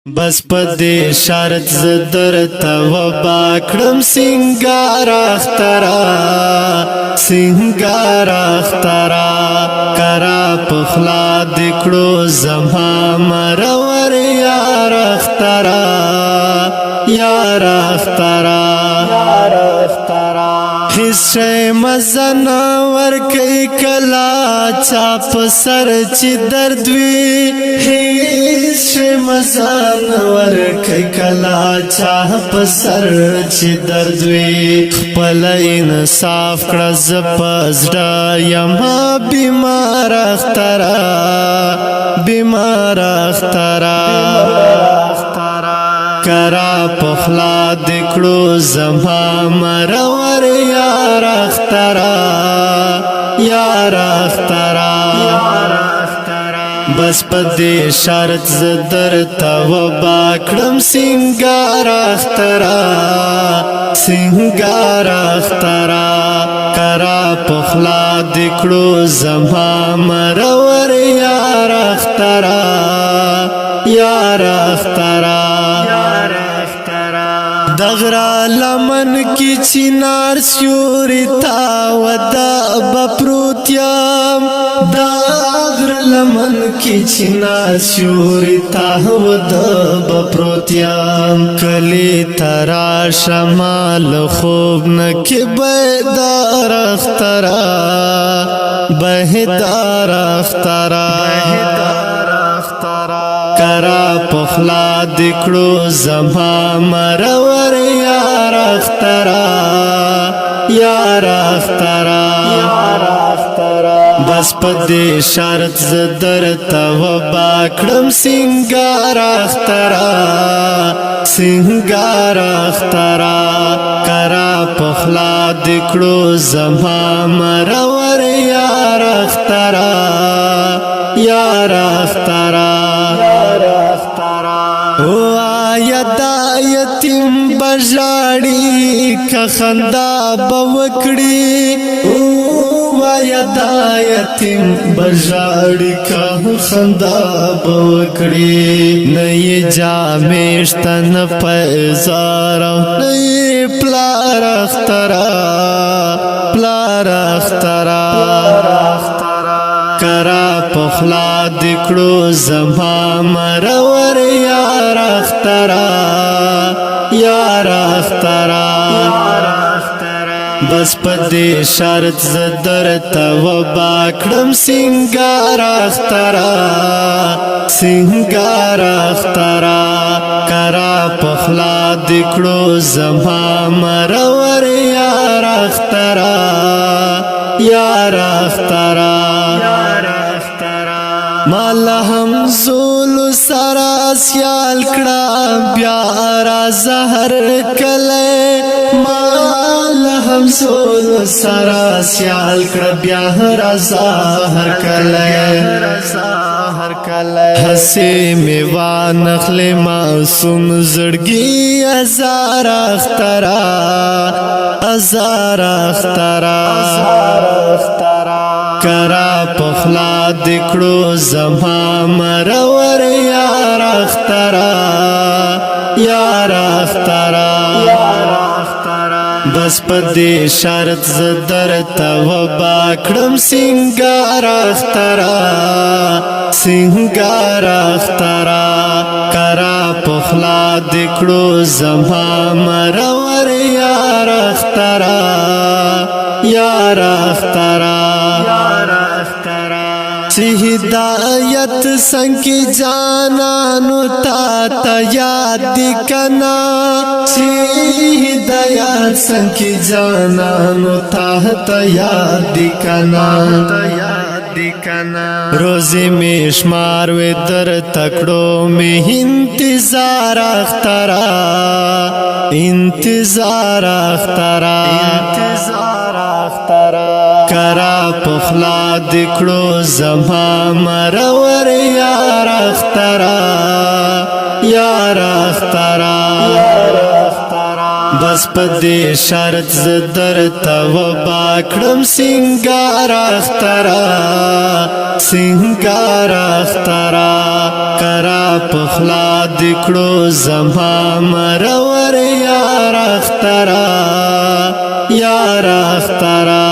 بس پدې شرط زدر تو باکړم سنگار اخترا سنگار اخترا کرا پخلا دکړو زما مرور یار اخترا یار اخترا یار اخترا هیڅ مزن ور کوي کلا چاپ سر چې درد وی هیڅ مزن ور کوي کلا چاپ سر چې درد وی خپل انصاف کړه زپزړه یم بیمار اخترا بیمار اخترا کرا پخلا دکړو زما مرور یار اخترا یار اخترا بس پدې شرط زدر تو باکړم سنگار اخترا سنگار اخترا کرا پخلا دکړو زما مرور یار اخترا یار اخترا دغرا لمن کی چنار سیوری تا ودا بپروتیم دغرا لمن کی چنار سیوری تا ودا بپروتیم کلی ترا شمال خوب نکی بیدار اخترا بہدار اخترا کرا پخلا دکړو زما مرور یار اخترا یار اخترا بس پدې شرط زدر تو باکړم سنگار اخترا سنگار اخترا کرا پخلا دکړو زما مرور یار اخترا یار اخترا او آیدا یتیم بجاڑی که خندا بوکڑی او آیدا یتیم بجاڑی که خندا بوکڑی نئی جامیشتن پیزارو نئی پلار اخترا پلار اخترا کرا پخلا دکړو زما مرور یار اخترا یار اخترا بس پدې شرط زدر تو باکړم سنگار اخترا سنگار اخترا کرا پخلا دکړو زما مرور یار اخترا یار اخترا مال هم زول سرا سیال کړه بیا را زهر کله مال هم زول سرا سیال کړه بیا را زهر کله حسی میوه نخل معصوم زړګي ازار اخترا ازار اخترا کرا پخلا دکړو زما مرور یار اخترا یار اخترا بس پدې شرط زدر تو باکړم سنگار اخترا سنگار اخترا کرا پخلا دکړو زما مرور یار اخترا یار اخترا چی ہدایت سنکی جانانو تا یاد دی کنا چی ہدایت سنکی جانانو تا یاد دی کنا روزی میں شمار وی در تکڑو میں انتظار اخترا انتظار اخترا کرا پخلا دکړو زما مرور یار اخترا یار اخترا بس پدې شرط زدر تو باکړم سنگار اخترا سنگار اخترا کرا پخلا دکړو زما مرور یار اخترا یار اخترا